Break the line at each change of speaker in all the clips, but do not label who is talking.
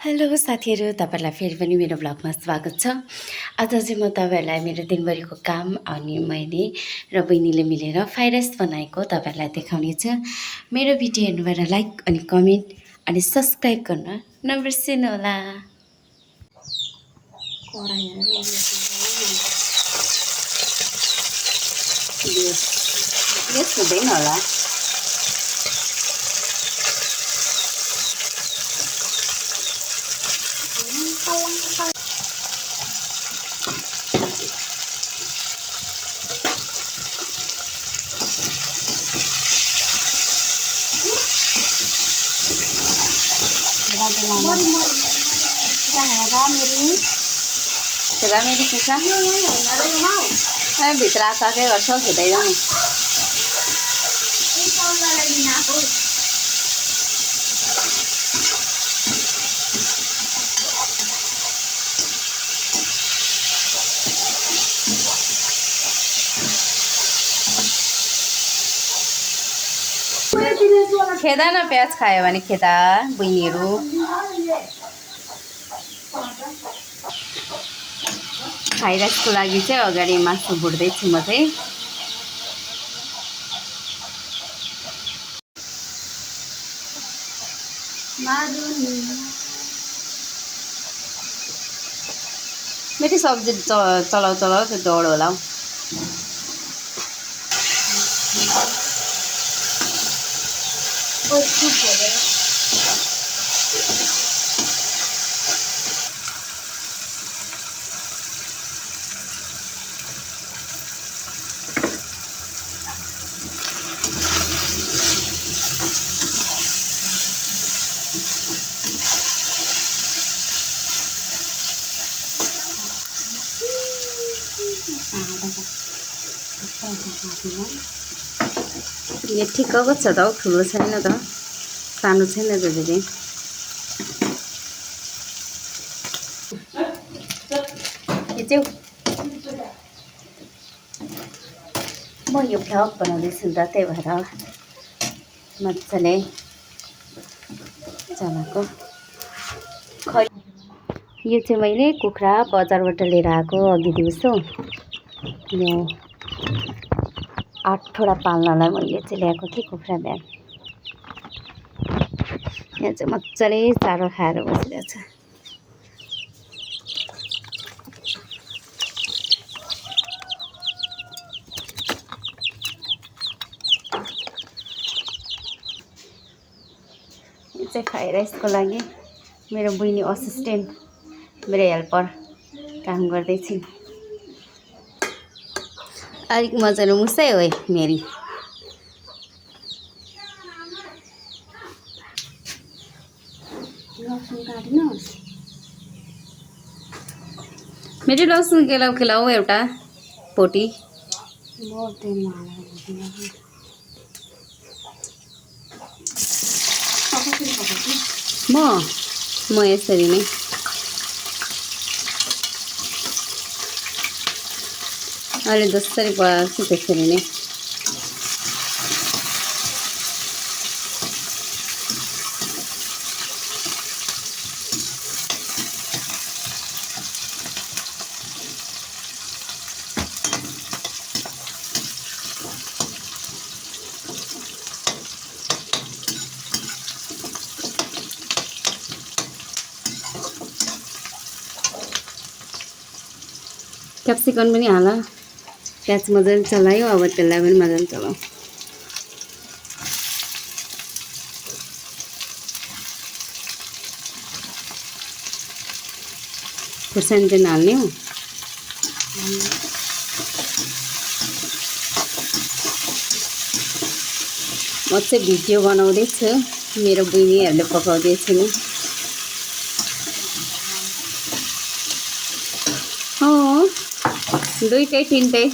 Hello साथीहरू, तपाईँलाई फेरि पनि मेरो ब्लगमा स्वागत छ। आज चाहिँ म तपाईँहरूलाई मेरो दिनभरिको काम अनि मैले र बहिनीले मिलेर फ्राइड राइस बनाएको तपाईँहरूलाई देखाउने छु। मेरो भिडियो हेर्नुभएर लाइक अनि कमेन्ट अनि सब्सक्राइब गर्न नबिर्सिनु होला। हुँदैन होला। मेरी किसा भित्र आके गर्छ हुँदैन। खेदा न प्याज खायो भने खेदा बहिनीहरू। फ्राइड राइसको लागि चाहिँ अगाडि मासु भुट्दैछु म चाहिँ। मेरी सब्जी चलाउ चलाउ त्यो दौड होला हौ। यो ठिक्कको छ त हौ, ठुलो छैन त, सानो छैन त धेरै। म यो भ्लग बनाउँदैछु नि त, त्यही भएर मजाले चलाएको। यो चाहिँ मैले कुखुरा बजारबाट लिएर आएको अघि दिउँसो। यो 8वटा पाल्नलाई मैले चाहिँ ल्याएको थिएँ कुखुरा बिहान। यहाँ चाहिँ मजाले चारो खाएर बसिरहेछ। यो चाहिँ फ्राइड राइसको लागि मेरो बहिनी असिस्टेन्ट, मेरो हेल्पर काम गर्दैछिन्। अलिक मजाले मुसै हो मेरी। मेरो लसुन केलाउ एउटा पोटी। म यसरी नै अहिले जसरी पकाएको छु त्यसरी नै। क्याप्सिकम पनि हाल। प्याज मजाले चलायो, अब त्यसलाई पनि मजाले चलाऊ। खुर्सानी चाहिँ हाल्ने हो। म चाहिँ भिडियो बनाउँदैछु, मेरो बहिनीहरूले पकाउँदैछु नि। दुईटै तिनटै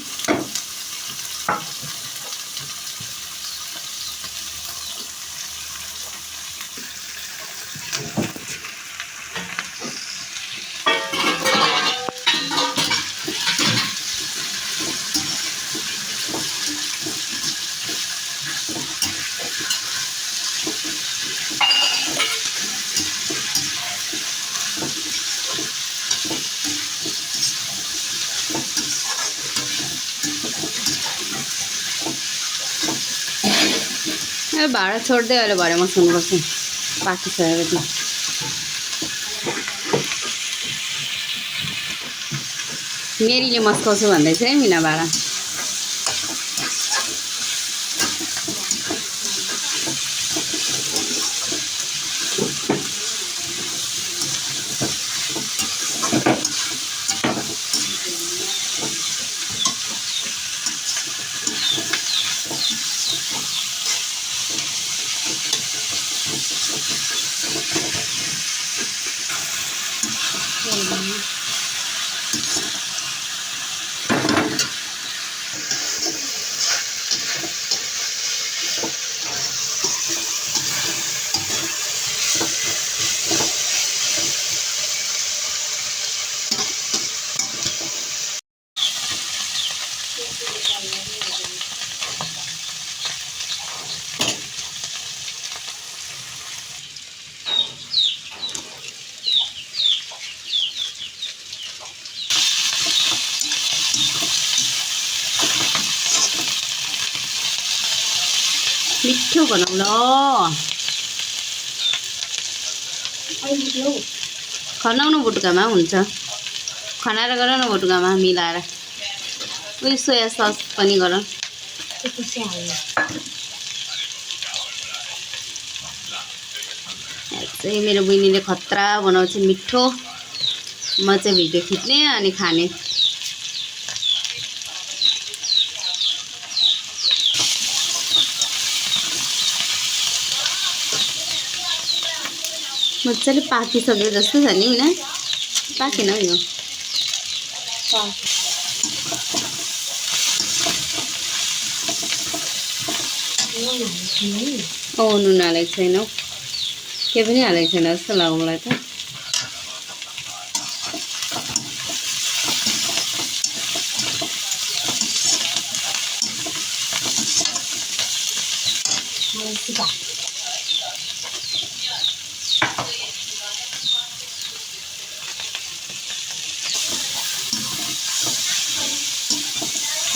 भाडा छोड्दै अहिले भरे मसाउनुपर्छ पाकिसकेपछि मेरीले मस्काउँछु भन्दैछ है मिना भाडा मिठो बनाउन खनाउनु बुटुकामा हुन्छ खनाएर गर न बुटुकामा मिलाएर उयो सोया सस पनि गर चाहिँ मेरो बहिनीले खतरा बनाउँछ मिठो म चाहिँ भिडियो खिच्ने अनि खाने मजाले पाकिसक्यो जस्तो छ नि होइन पाकेन यो नुन हालेको छैन के पनि हालेको छैन जस्तो लाग्यो मलाई त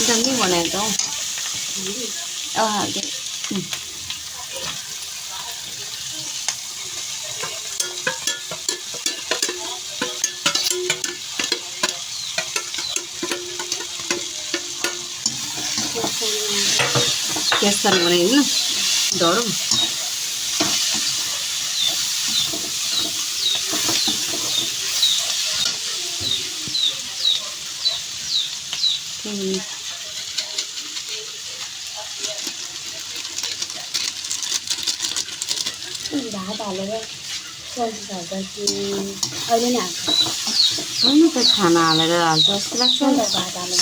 जम्मै बनाएको हौ हाल्दै केसर बनाइदिनु ढोडो भात हालेर सब्जी हाल्दा कि अहिले नै हाल्छ होइन त खाना हालेर हाल्छ जस्तो लाग्छ नि त भात हालेर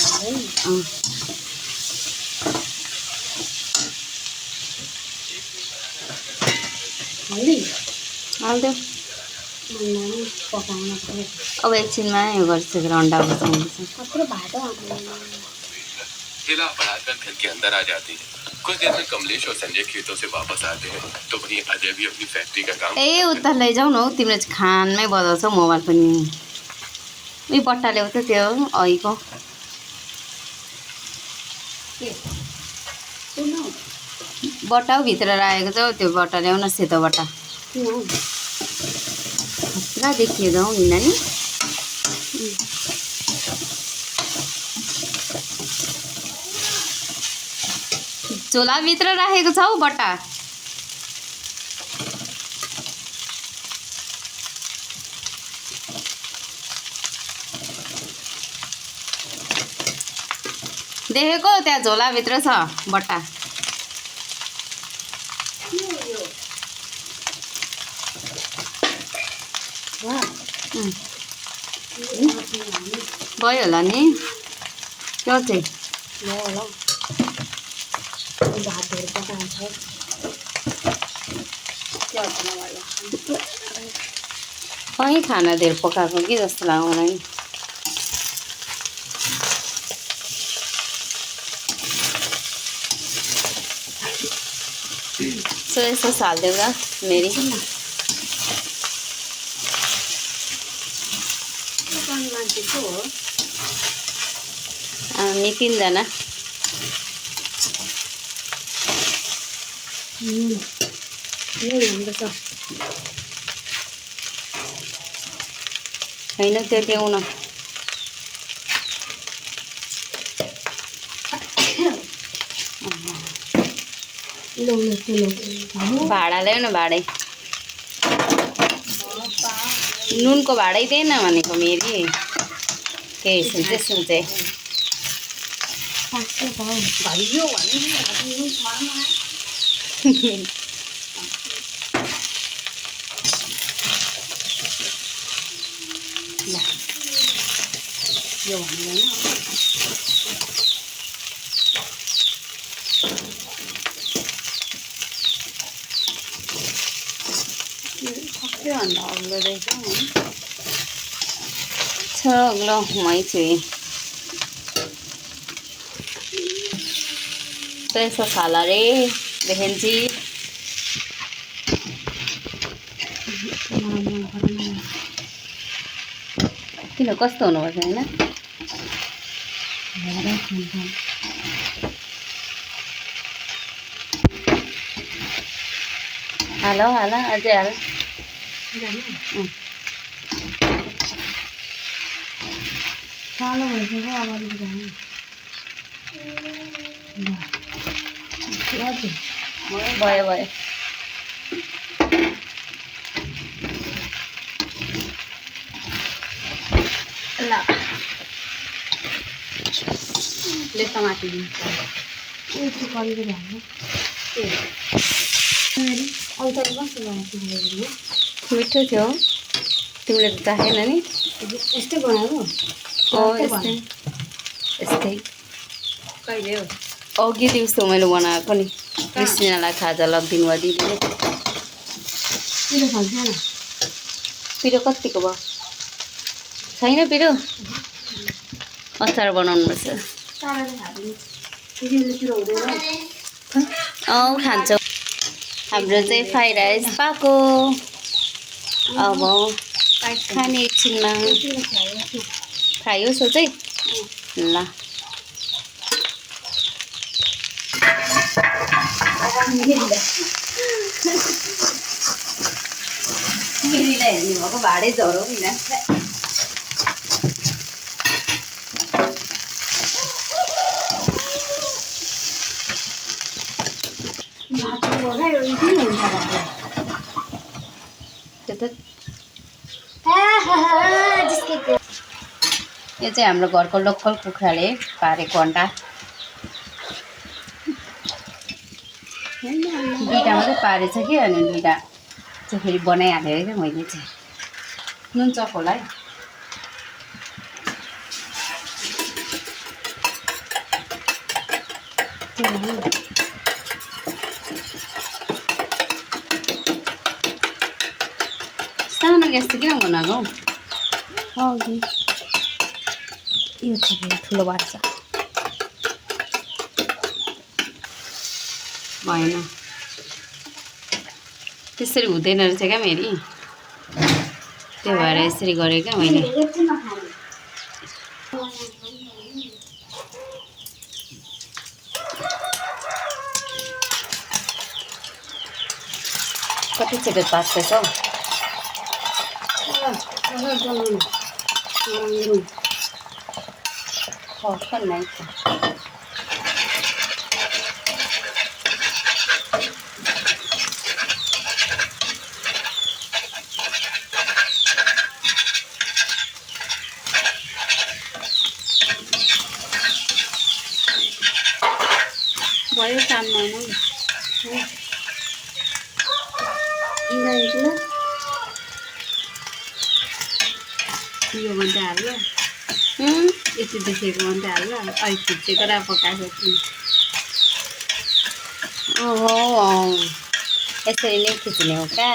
हाल्दैन हालिदेऊ अब एकछिनमा यो गरिसकेर अन्डा बसाउँदैछ कत्रो भात
हिला बढ़ाकर घर के अंदर आ जाती है कुछ देर में कमलेश और संजय खेतों से वापस आते हैं तो वहीं अजय भी अपनी फैक्ट्री का काम
ए उता लैजाऊ न हौ तिम्रो खानमै बजाउँछौ मोबाइल पनि उही बट्टा ल्याउ त त्यो अहिको बट्टा भित्र राखेको छ त्यो बट्टा ल्याउ न सेतो बट्टा खतरा देखियो जाउँ नि नानी झोलाभित्र राखेको छ हौ बट्टा देखेको त्यहाँ झोलाभित्र छ बट्टा भयो होला नि त्यो चाहिँ कहीँ खाना धेर पकाएको कि जस्तो लाग्यो मलाई सोया सस हालिदेऊ ल मेरी हामी 3 जना होइन त्यो ल्याउन भाडा ल्याउ न भाडै नुनको भाडै दिएन भनेको मेरी के सुन्छे सुन्छे यो भन्दैन सबैभन्दा अग्लो रहेछ छ अग्लो मै छु पैसा खाला रे बहन जी किन कस्तो हुनुपर्छ होइन हाल हाल अझै हाल
सानो भइसक्यो अगाडि
भयो भयो ल ले टमाटर मिठो थियो तिमीले त चाहेन नि
यस्तै बनाएको
यस्तै यस्तै
कहिले हो
अघि दिउँसो मैले बनाएको नि क्रिस्टिनालाई खाजा लगिदिनु भयो दिदीले
किन खान्छ
पिरो कतिको भयो छैन पिरो अचार बनाउनुपर्छ खान्छौँ हाम्रो चाहिँ फ्राइड राइस पाएको अब खाने एकछिनमा फ्राई हो सोचै ल मिरीलाई हेर्नु भएको भाडै झरौ किन यो चाहिँ हाम्रो घरको लोकल कुखुराले पारेको अन्डा दुईवटा मात्रै पारेछ कि अनि दुईवटा चाहिँ फेरि बनाइहालेँ क्या मैले चाहिँ नुन चक होला है सानो ग्यास चाहिँ किन बनाएको हौ यो चाहिँ ठुलो बाट्छ भएन त्यसरी हुँदैन रहेछ क्या मेरी त्यो भएर यसरी गरेँ क्या मैले कति छिटो पाक्दैछ हौ नहीं भयो काम गर्नु यो भन्दै हाल्यो यति देखेको भन्दै हाल्यो अहिले खिचेको र पकाएको थिएँ ओहो यसरी नै खिच्ने हो क्या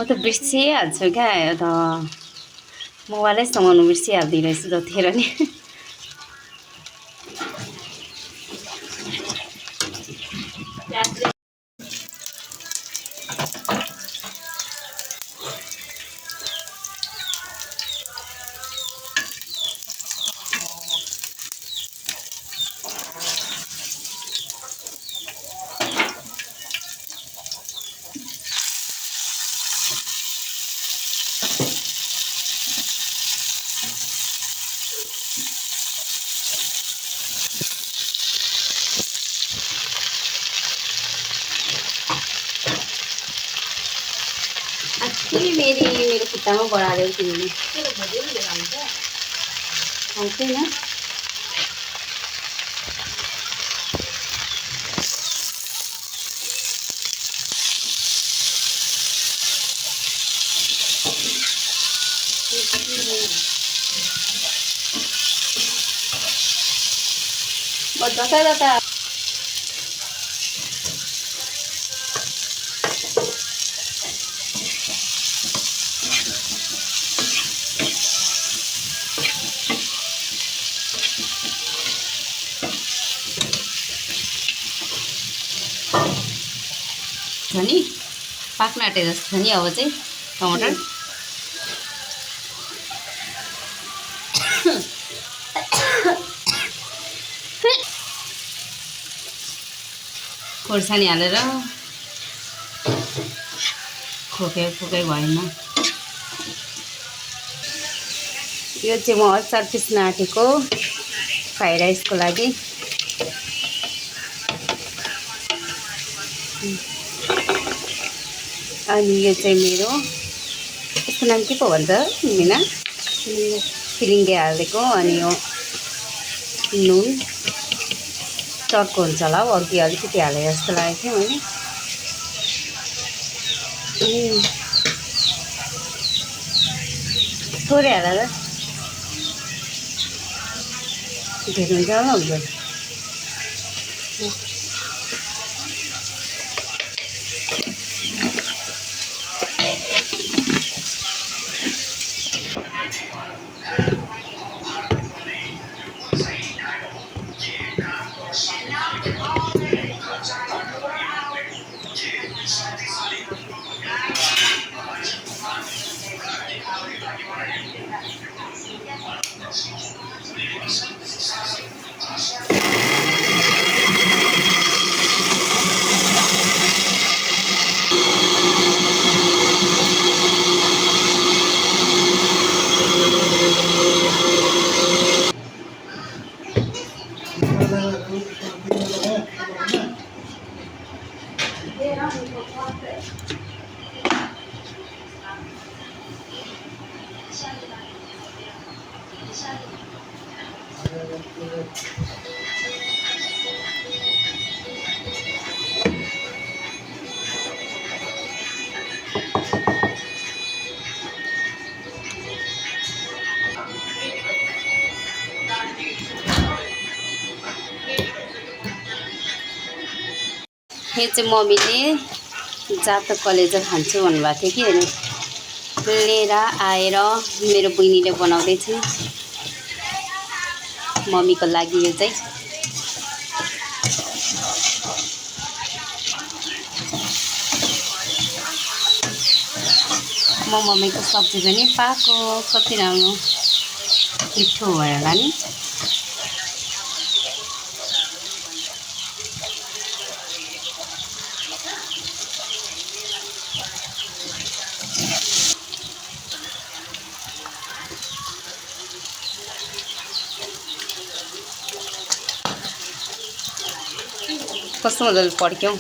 म त बिर्सिहाल्छु क्या त मोबाइलै समाउनु बिर्सिहाल्दो रहेछु जतिखेर नि मेरो खुट्टामा बढाएर किन्नु आउँदैन जता जता छ नि पाक्न आँटे जस्तो छ नि अब चाहिँ टमाटर खोर्सानी हालेर खोके भएन यो चाहिँ म अचार पिस्न आँटेको फ्राई राइसको लागि अनि यो चाहिँ मेरो यसको नाम के पो भन्छ मिना फिलिङ्गे हालेको अनि यो नुन चर्को हुन्छ होला हौ अघि अलिकति हाले जस्तो लागेको थियो मैले थोरै हालेर धेरै हुन्छ होला हुँदैन यो चाहिँ मम्मीले जात कलेजा खान्छु भन्नुभएको थियो कि होइन लिएर आएर मेरो बहिनीले बनाउँदैछ मम्मीको लागि यो चाहिँ म मम्मीको सब्जी पनि पाएको कति राम्रो मिठो भयो होला नि कस्तो मजाले पड्क्यौ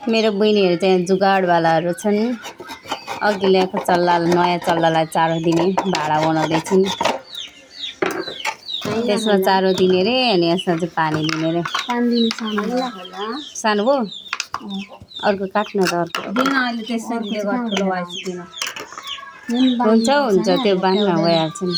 मेरो बहिनीहरू चाहिँ जुगाडवालाहरू छन् अघि ल्याएको चल्ला नयाँ चल्लालाई चारो दिने भाडा बनाउँदैछन् त्यसमा चारो दिने रे अनि यसमा चाहिँ पानी दिने रे सानो भयो अर्को काट्न त अर्को हुन्छ त्यो बाँध्न भइहाल्छ नि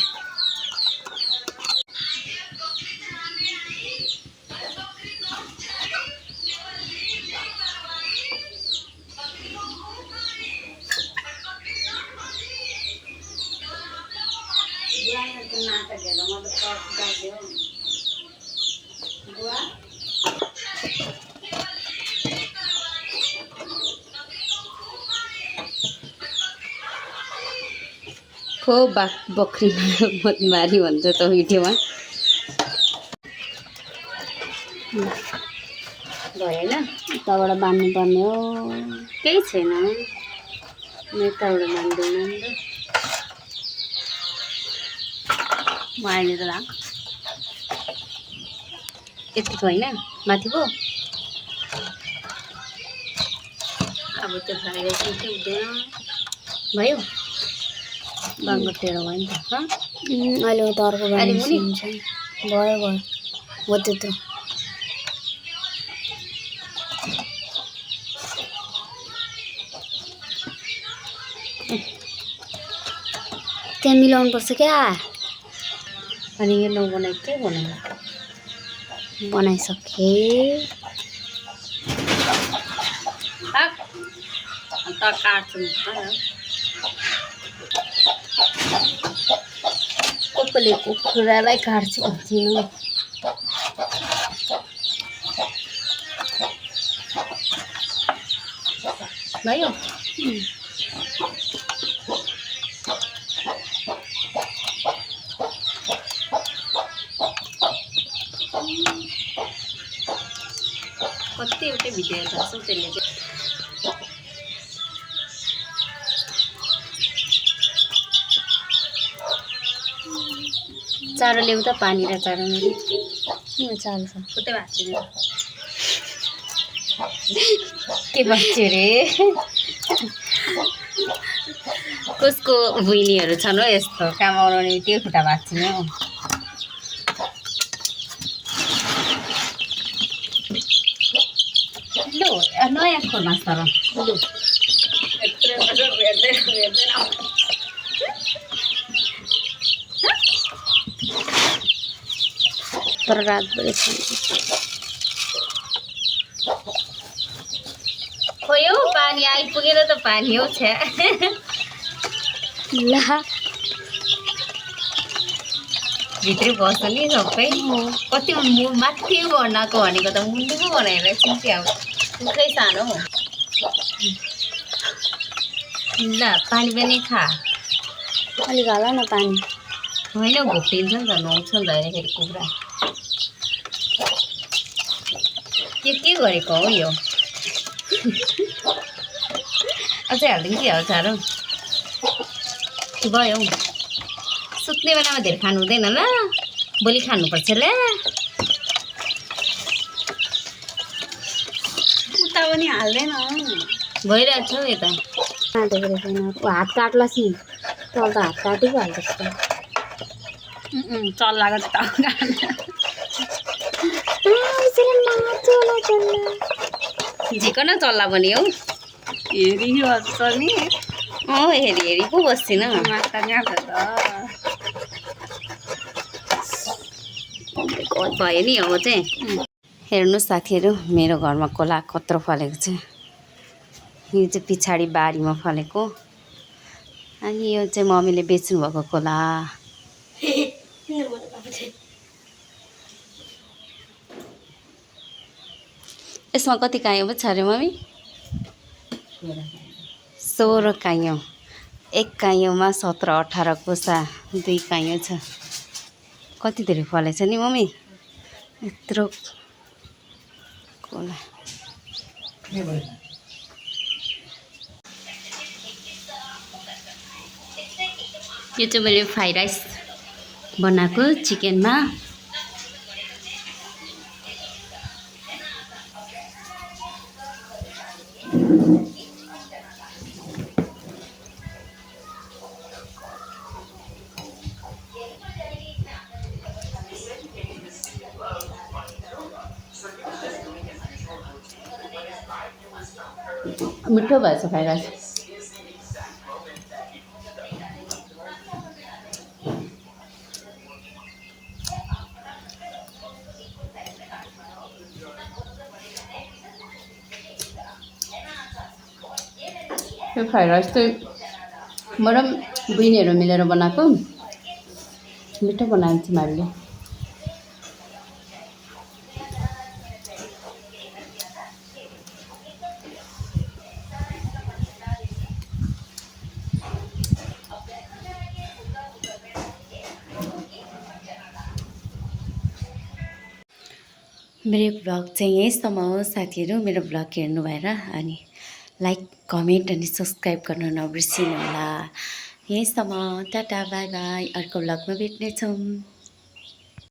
खो बकरी मारी भन्छ त भिडियोमा भएन
यताबाट बाँध्नुपर्ने हो।
केही छैन यताबाट मान्दैन नि त
म अहिले त राख।
यतिको होइन माथि पो अब त्यो फ्राई राइस के हुँदैन भयो बाङ्गो टेढो भयो नि त
अहिले उता अर्को
अहिले मुनि?
हुन्छ। भयो भयो हो त्यत्रो। त्यहाँ मिलाउनुपर्छ क्या।
अनि यो नबनाइ के बनायो
बनाइसकेँ।
अन्त काट्छु कसले कुखुरालाई काट्छु भन्छु भयो कतिवटा भिडियो हेर्छु त्यसले चाहिँ चारो ल्याउ त पानी र चारो मेरो
चारो छ।
उतै भाँच्यो मेरो के भाँच्यो रे कसको बहिनीहरू छन् हो यस्तो काम आउने त्यो खुट्टा भाँच्ने हो लु नयाँ खोल्नुहोस् तर लु
तर रातभरि
खोइ हौ पानी आइपुगेर त पानी हौ छ्या
ला
भित्रै बस्छ नि सबै कति माथि बनाएको भनेको त मुन्डीको बनाएर सिन्थ्यो अब कुखुरै सानो हो ल पानी पनि खा
अलिक हाल न पानी।
होइन घोप्टिन्छ नि त नुहाउँछ नि त हेर्दाखेरि कुखुरा के गरेको हो यो अझै हालिदिउँ कि चारो भयो हौ सुत्ने बेलामा धेरै खानु हुँदैन ल भोलि खानुपर्छ ल
उता पनि हाल्दैन
भइरहेको छ हौ यता
हात काट्लास् नि तल त हात काटेको हाल्छ चल्लाको त
झिकन चल्ला पनि हौ
हेरिहाल्छ नि
हेरी हेरी पो बस्छिन
माता यहाँ त
भयो नि अब चाहिँ हेर्नुहोस् साथीहरू मेरो घरमा कोला कत्रो फलेको छ यो चाहिँ पछाडि बारीमा फलेको अनि यो चाहिँ मम्मीले बेच्नुभएको कोला यसमा कति कायो पो छ अरे मम्मी 16 काइयो एक काइयोमा 17-18 कोसा 2 काइयो छ कति धेरै फलेछ नि मम्मी यत्रो कोला यो चाहिँ मैले फ्राई राइस बनाएको चिकनमा मिठो भएछ फ्राई राइस यो फ्राई राइस चाहिँ म र बहिनीहरू मिलेर बनाएको मिठो बनायो तिमीहरूले। मेरो भ्लग चाहिँ यहीँसम्म हो साथीहरू। मेरो भ्लग हेर्नु भएर अनि लाइक कमेन्ट अनि सब्सक्राइब गर्न नबिर्सिनु होला। यहीँसम्म, टाटा बाई बाई। अर्को भ्लगमा भेट्नेछौँ।